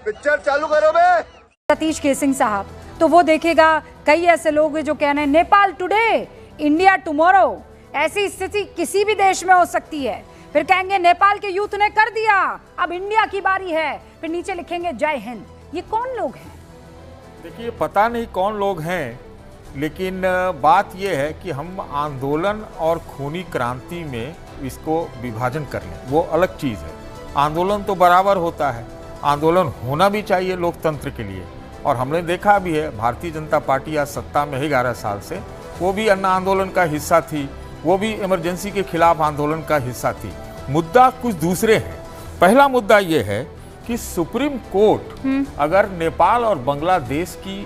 Picture चालू करो बे। Satish casing साहब, तो वो देखेगा कई ऐसे लोग हैं जो कह रहे हैं नेपाल टुडे इंडिया टुमारो। ऐसी स्थिति किसी भी देश में हो सकती है। फिर कहेंगे नेपाल के यूथ ने कर दिया, अब इंडिया की बारी है। फिर नीचे लिखेंगे जय हिंद। ये कौन लोग हैं? देखिए, पता नहीं कौन लोग हैं, लेकिन बात यह है कि हम आंदोलन और खूनी क्रांति में इसको विभाजन कर लें, वो अलग चीज़ है। आंदोलन तो बराबर होता है, आंदोलन होना भी चाहिए लोकतंत्र के लिए। और हमने देखा भी है, भारतीय जनता पार्टी आज सत्ता में है 11 साल से, वो भी अन्ना आंदोलन का हिस्सा थी, वो भी इमरजेंसी के खिलाफ आंदोलन का हिस्सा थी। मुद्दा कुछ दूसरे हैं। पहला मुद्दा ये है कि सुप्रीम कोर्ट अगर नेपाल और बांग्लादेश की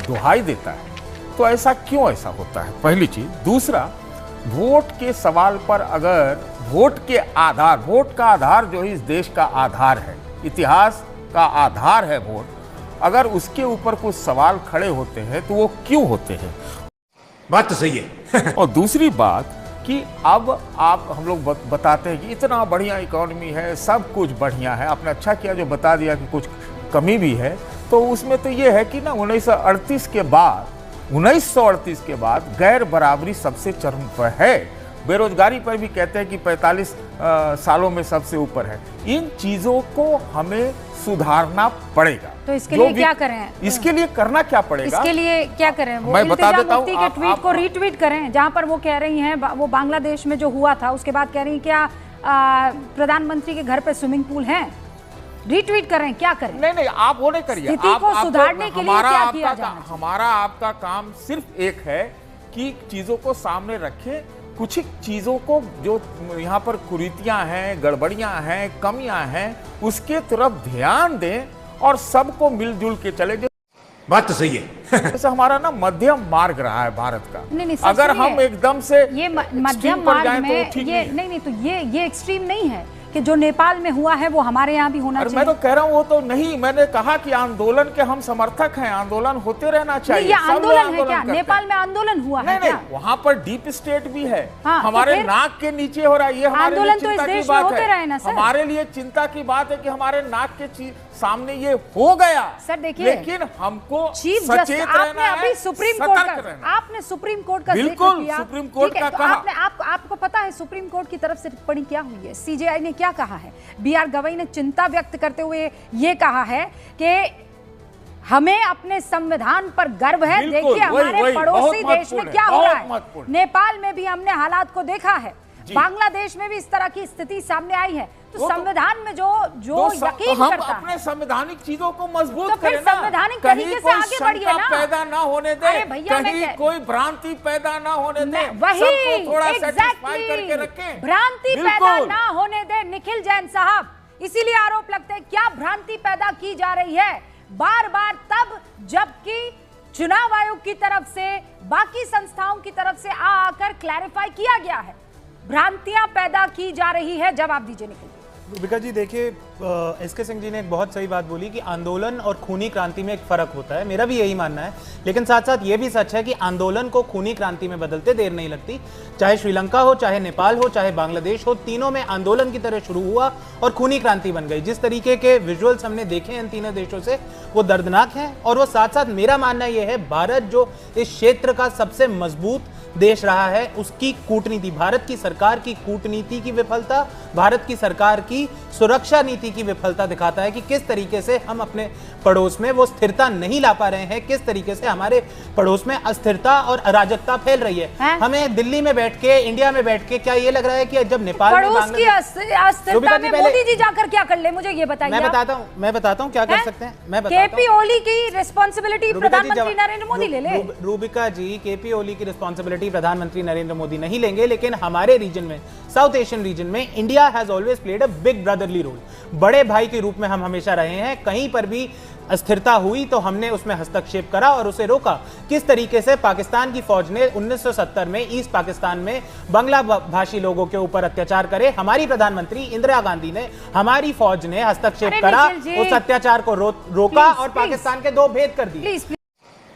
दुहाई देता है तो ऐसा क्यों ऐसा होता है, पहली चीज। दूसरा, वोट के सवाल पर अगर वोट का आधार जो है इस देश का आधार है, इतिहास का आधार है वोट, अगर उसके ऊपर कुछ सवाल खड़े होते हैं तो वो क्यों होते हैं? बात तो सही है। और दूसरी बात कि अब आप हम लोग बताते हैं कि इतना बढ़िया इकोनॉमी है, सब कुछ बढ़िया है। आपने अच्छा किया जो बता दिया कि कुछ कमी भी है। तो उसमें तो ये है कि ना 1938 के बाद गैर बराबरी सबसे चरम पर है। बेरोजगारी पर भी कहते हैं कि 45 सालों में सबसे ऊपर है। इन चीजों को हमें सुधारना पड़ेगा। तो इसके लिए क्या करें? इसके लिए करना क्या पड़ेगा? इसके लिए क्या करें? वो मैं बता देता हूं, के ट्वीट को रीट्वीट करें, जहां पर वो कह रही हैं वो बांग्लादेश में जो हुआ था उसके बाद कह रही हैं क्या प्रधानमंत्री के घर पे स्विमिंग पूल है? रीट्वीट करें, क्या करें? नहीं, आप वो नहीं करिए। स्थिति को सुधारने के लिए क्या किया जाए? हमारा आपका काम सिर्फ एक है कि चीजों को सामने रखें, कुछ चीजों को जो यहाँ पर कुरीतियां हैं, गड़बड़ियां हैं, कमियां हैं, उसके तरफ ध्यान दें और सबको मिलजुल के चले। बात तो सही है। जैसे हमारा ना मध्यम मार्ग रहा है भारत का। नहीं, अगर हम एकदम से ये मध्यम मार्ग में ये तो ये एक्सट्रीम नहीं है कि जो नेपाल में हुआ है वो हमारे यहाँ भी होना चाहिए। मैं तो कह रहा हूँ वो तो नहीं, मैंने कहा कि आंदोलन के हम समर्थक हैं, आंदोलन होते रहना चाहिए। ये आंदोलन है क्या? नेपाल में आंदोलन हुआ है क्या? वहाँ पर डीप स्टेट भी है। हाँ, हमारे नाक के नीचे हो रहा है। ये हमारे लिए चिंता की बात है। हमारे लिए चिंता की बात है कि हमारे नाक के सामने ये हो गया। सर देखिए, लेकिन हमको सचेत रहना है, आपने सुप्रीम कोर्ट का बिल्कुल सुप्रीम कोर्ट का कहा। आपको पता है सुप्रीम कोर्ट की तरफ से टिप्पणी क्या हुई है? सीजेआई ने क्या कहा है? बीआर गवई ने चिंता व्यक्त करते हुए ये कहा है कि हमें अपने संविधान पर गर्व है। देखिए हमारे पड़ोसी देश में क्या हो रहा है। नेपाल में भी हमने हालात को देखा है, बांग्लादेश में भी इस तरह की स्थिति सामने आई है। तो संविधान में जो यकीन हम करता अपने है, संवैधानिक चीजों को मजबूत तो करें ना। संवैधानिक तरीके से आगे बढ़िए ना। पैदा ना होने दे, कहीं कोई भ्रांति पैदा ना होने दे, वही थोड़ा सेटिस्फाई करके रखें। भ्रांति पैदा ना होने दे निखिल जैन साहब। इसीलिए आरोप लगते हैं क्या भ्रांति पैदा की जा रही है बार बार, तब जबकि चुनाव आयोग की तरफ से, बाकी संस्थाओं की तरफ से आकर क्लैरिफाई किया गया है भ्रांतियां पैदा की जा रही है। जवाब दीजिए निखिल। रूबिका जी, देखिए एसके सिंह जी ने एक बहुत सही बात बोली कि आंदोलन और खूनी क्रांति में एक फर्क होता है। मेरा भी यही मानना है, लेकिन साथ साथ ये भी सच है कि आंदोलन को खूनी क्रांति में बदलते देर नहीं लगती। चाहे श्रीलंका हो, चाहे नेपाल हो, चाहे बांग्लादेश हो, तीनों में आंदोलन की तरह शुरू हुआ और खूनी क्रांति बन गई। जिस तरीके के विजुअल्स हमने देखे इन तीनों देशों से, वो दर्दनाक हैं। और वो साथ साथ मेरा मानना यह है, भारत जो इस क्षेत्र का सबसे मजबूत देश रहा है, उसकी कूटनीति, भारत की सरकार की कूटनीति की विफलता, भारत की सरकार की सुरक्षा नीति की विफलता दिखाता है कि किस तरीके से हम अपने पड़ोस में वो स्थिरता नहीं ला पा रहे हैं, किस तरीके से हमारे पड़ोस में अस्थिरता और अराजकता फैल रही है। हमें दिल्ली में बैठ के, इंडिया में बैठ के क्या ये लग रहा है कि जब नेपाल में की अस्थिरता में मोदी जी जाकर क्या कर ले, मुझे ये बताइए। मैं बताता हूं क्या कर सकते हैं। मैं केपी ओली की रिस्पांसिबिलिटी प्रधानमंत्री नरेंद्र मोदी ले ले। रूबिका जी, केपी ओली की रिस्पांसिबिलिटी प्रधानमंत्री नरेंद्र मोदी नहीं लेंगे, लेकिन हमारे रीजन में, साउथ एशियन रीजन में, India has always played a big brotherly role. बड़े भाई के रूप में हम हमेशा रहे हैं। कहीं पर भी अस्थिरता हुई तो हमने उसमें हस्तक्षेप करा और उसे रोका। किस तरीके से पाकिस्तान की फौज ने 1970 में ईस्ट पाकिस्तान में बांग्ला भाषी लोगों के ऊपर अत्याचार करे, हमारी प्रधानमंत्री इंदिरा गांधी ने, हमारी फौज ने हस्तक्षेप करा, उस अत्याचार को रोका और पाकिस्तान के दो भेद कर दिए।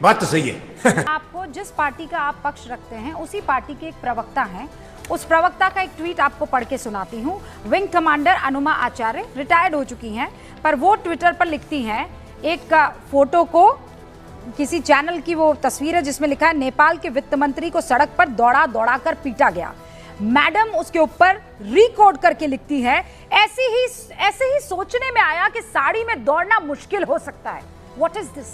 बात तो सही है। आपको जिस पार्टी का आप पक्ष रखते हैं उसी पार्टी के एक प्रवक्ता हैं, उस प्रवक्ता का एक ट्वीट आपको पढ़ के सुनाती हूँ। विंग कमांडर अनुमा आचार्य रिटायर्ड हो चुकी हैं, पर वो ट्विटर पर लिखती हैं एक फोटो को, किसी चैनल की वो तस्वीर है जिसमें लिखा है नेपाल के वित्त मंत्री को सड़क पर दौड़ा दौड़ा कर पीटा गया। मैडम उसके ऊपर रिकॉर्ड करके लिखती है, ऐसे ही सोचने में आया कि साड़ी में दौड़ना मुश्किल हो सकता है। What is this?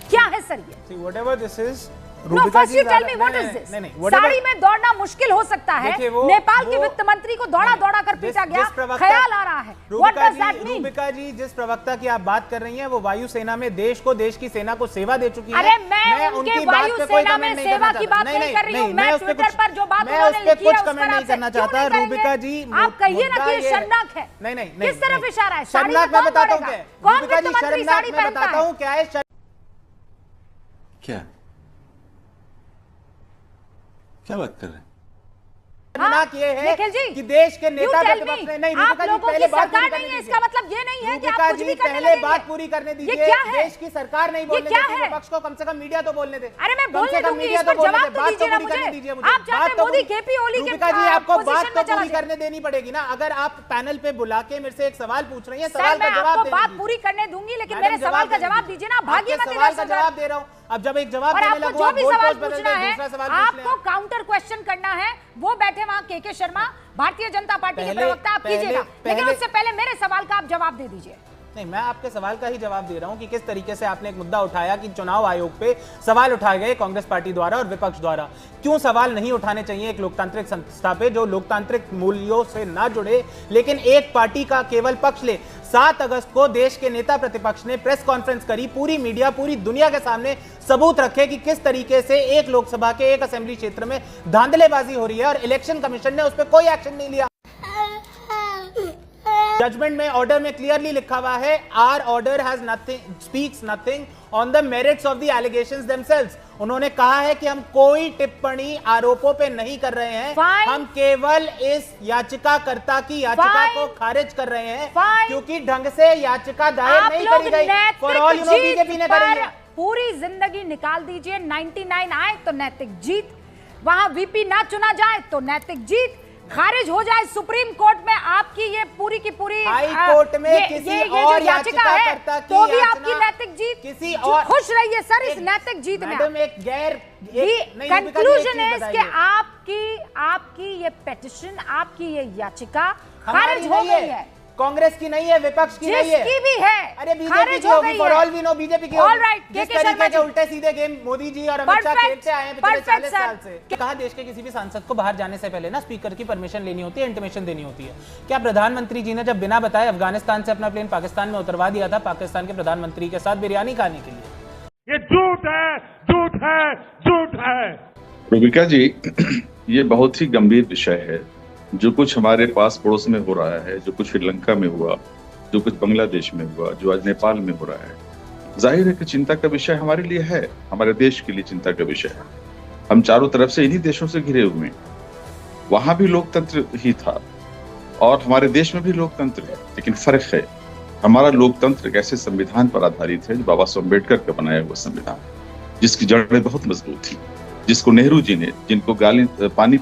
क्या है सर ये? Whatever this is, No, first you tell me what is this? Sari में दौड़ना मुश्किल हो सकता है। नेपाल के वित्त मंत्री को दौड़ा दौड़ा कर पीटा गया, ख्याल आ रहा है। What does that mean? Rubika जी, जिस प्रवक्ता की आप बात कर रही हैं वो वायुसेना में देश की सेना को सेवा दे चुकी है। अरे मैं उनके वायुसेना में सेवा की बात नहीं कर रही हूँ। मैं ट्विटर पर जो बात उन्होंने लिखी है उस पर नहीं करना चाहता। रूबिका जी, आप कहिए ना कि ये शर्मनाक है। नहीं, किस तरफ इशारा है? शर्मनाक मैं बताता हूँ। कौन वित्त मंत्री साड़ी पहनता है? क्या है? क्या बात कर रहे हैं? शर्मनाक ये है निखिल जी, कि देश के नेता प्रतिपक्ष ने नहीं, आप लोगों की सरकार नहीं है, इसका मतलब ये नहीं है कि आप कुछ भी करने पहले लगेंगे। बात पूरी करने दीजिए। ये क्या है? देश की सरकार नहीं बोलने देती विपक्ष को, कम से कम मीडिया तो बोलने दे। अरे मैं बोलने दूंगी, इस पर जवाब तो दीजिए ना मुझे। आप चाहते हैं मोदी केपी ओली के रूबिका जी, आपको बात पोजीशन तो में चला पूरी जाए। करने देनी पड़ेगी ना। अगर आप पैनल पे बुला के मेरे से एक सवाल पूछ रही हैं, सर सवाल का मैं जवाब आपको दे बात दीजिए। पूरी करने दूंगी, लेकिन मैडम, मेरे सवाल का जवाब दीजिए ना। भागिए मत सवाल इधर का से जवाब दे रहा हूँ। अब जब एक जवाब और देने आपको लगूं, जो आप भी गोल सवाल पोस्ट बदल पूछना दें, है, दूसरा सवाल पूछ लें। आपको काउंटर क्वेश्चन करना है। वो बैठे वहां के शर्मा, भारतीय जनता पार्टी के प्रवक्ता, आप कीजिएगा, लेकिन उससे पहले मेरे सवाल का आप जवाब दे दीजिए। नहीं, मैं आपके सवाल का ही जवाब दे रहा हूं कि किस तरीके से आपने एक मुद्दा उठाया कि चुनाव आयोग पे सवाल उठाए गए कांग्रेस पार्टी द्वारा और विपक्ष द्वारा। क्यों सवाल नहीं उठाने चाहिए एक लोकतांत्रिक संस्था पे जो लोकतांत्रिक मूल्यों से ना जुड़े, लेकिन एक पार्टी का केवल पक्ष ले। 7 अगस्त को देश के नेता प्रतिपक्ष ने प्रेस कॉन्फ्रेंस करी, पूरी मीडिया, पूरी दुनिया के सामने सबूत रखे कि किस तरीके से एक लोकसभा के एक असेंबली क्षेत्र में धांधलेबाजी हो रही है, और इलेक्शन कमीशन ने उस पर कोई एक्शन नहीं लिया। जजमेंट में, ऑर्डर में क्लियरली लिखा हुआ है, our order has nothing, speaks nothing on the merits of the allegations themselves. उन्होंने कहा है कि हम कोई टिप्पणी आरोपों पे नहीं कर रहे हैं, हम केवल इस याचिकाकर्ता की याचिका को खारिज कर रहे हैं, क्योंकि ढंग से याचिका दायर नहीं करी गई। For all you know, BJP ने करी है। पूरी जिंदगी निकाल दीजिए, 99 आए तो नैतिक जीत, वहां वीपी ना चुना जाए तो नैतिक जीत, खारिज हो जाए सुप्रीम कोर्ट में आपकी ये पूरी की पूरी हाई कोर्ट में किसी और याचिका है तो भी आपकी नैतिक जीत। किसी और, खुश रहिए सर इस नैतिक जीत में। मैडम, एक गैर कंक्लूजन है कि आपकी ये पेटिशन, आपकी ये याचिका खारिज हो गई है। कांग्रेस की नहीं है, विपक्ष की नहीं है, जिसकी भी है। अरे बीजेपी की होगी, for all we know BJP की होगी। जिस तरीके के उल्टे सीधे गेम मोदी जी और अमित शाह खेलते आए हैं पिछले 40 साल से। कहा देश के किसी भी सांसद को बाहर जाने से पहले ना स्पीकर की परमिशन लेनी होती है, इंटीमेशन देनी होती है। क्या प्रधानमंत्री जी ने जब बिना बताए अफगानिस्तान से अपना प्लेन पाकिस्तान में उतरवा दिया था पाकिस्तान के प्रधानमंत्री के साथ बिरयानी खाने के लिए? ये झूठ है, झूठ है, झूठ है। रूबिका जी, ये बहुत ही गंभीर विषय है। जो कुछ हमारे पास पड़ोस में हो रहा है, जो कुछ श्रीलंका में हुआ, जो कुछ बांग्लादेश में हुआ, जो आज नेपाल में हो रहा है, जाहिर है कि चिंता का विषय हमारे लिए है, हमारे देश के लिए चिंता का विषय है। हम चारों तरफ से इन्हीं देशों से घिरे हुए हैं। वहां भी लोकतंत्र ही था और हमारे देश में भी लोकतंत्र है, लेकिन फर्क है, हमारा लोकतंत्र एक ऐसे संविधान पर आधारित है जो बाबा साहब अम्बेडकर का बनाया हुआ संविधान, जिसकी जड़ें बहुत मजबूत थी, जिसको नेहरू जी ने, जिनको गाली पानी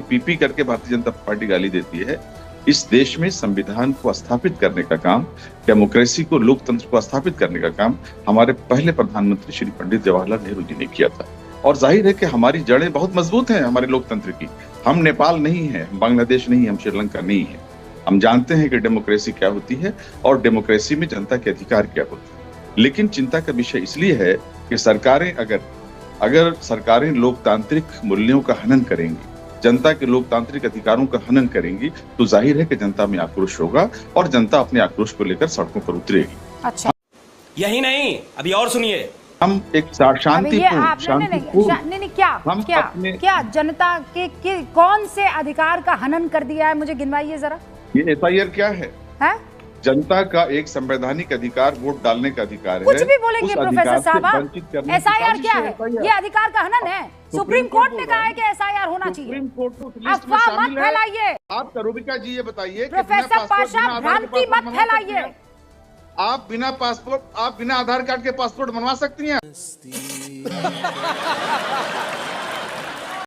पी करके भारतीय जनता पार्टी गाली देती है, इस देश में संविधान को स्थापित करने का काम, डेमोक्रेसी को, लोकतंत्र को स्थापित करने का काम हमारे पहले प्रधानमंत्री श्री पंडित जवाहरलाल नेहरू जी ने किया था। और जाहिर है कि हमारी जड़ें बहुत मजबूत हैं हमारे लोकतंत्र की। हम नेपाल नहीं है, हम बांग्लादेश नहीं है, हम श्रीलंका नहीं है। हम जानते हैं कि डेमोक्रेसी क्या होती है और डेमोक्रेसी में जनता के अधिकार क्या होते हैं। लेकिन चिंता का विषय इसलिए है कि सरकारें अगर सरकारें लोकतांत्रिक मूल्यों का हनन करेंगी, जनता के लोकतांत्रिक अधिकारों का हनन करेंगी, तो जाहिर है कि जनता में आक्रोश होगा और जनता अपने आक्रोश को लेकर सड़कों पर उतरेगी। अच्छा, यही नहीं, अभी और सुनिए। हम एक शांतिपूर्ण क्या जनता के कौन से अधिकार का हनन कर दिया है, मुझे गिनवाइए जरा। ये एफआईआर क्या है? जनता का एक संवैधानिक अधिकार, वोट डालने का अधिकार है। कुछ भी बोलेंगे प्रोफेसर साहब, एसआईआर क्या है? ये अधिकार का हनन है। सुप्रीम कोर्ट ने कहा है कि एसआईआर होना चाहिए। सुप्रीम कोर्ट अफवाह मत फैलाइए। आप रूबिका जी ये बताइए, प्रोफेसर पाशा, भ्रांति मत फैलाइए। आप बिना आधार कार्ड के पासपोर्ट बनवा सकती हैं?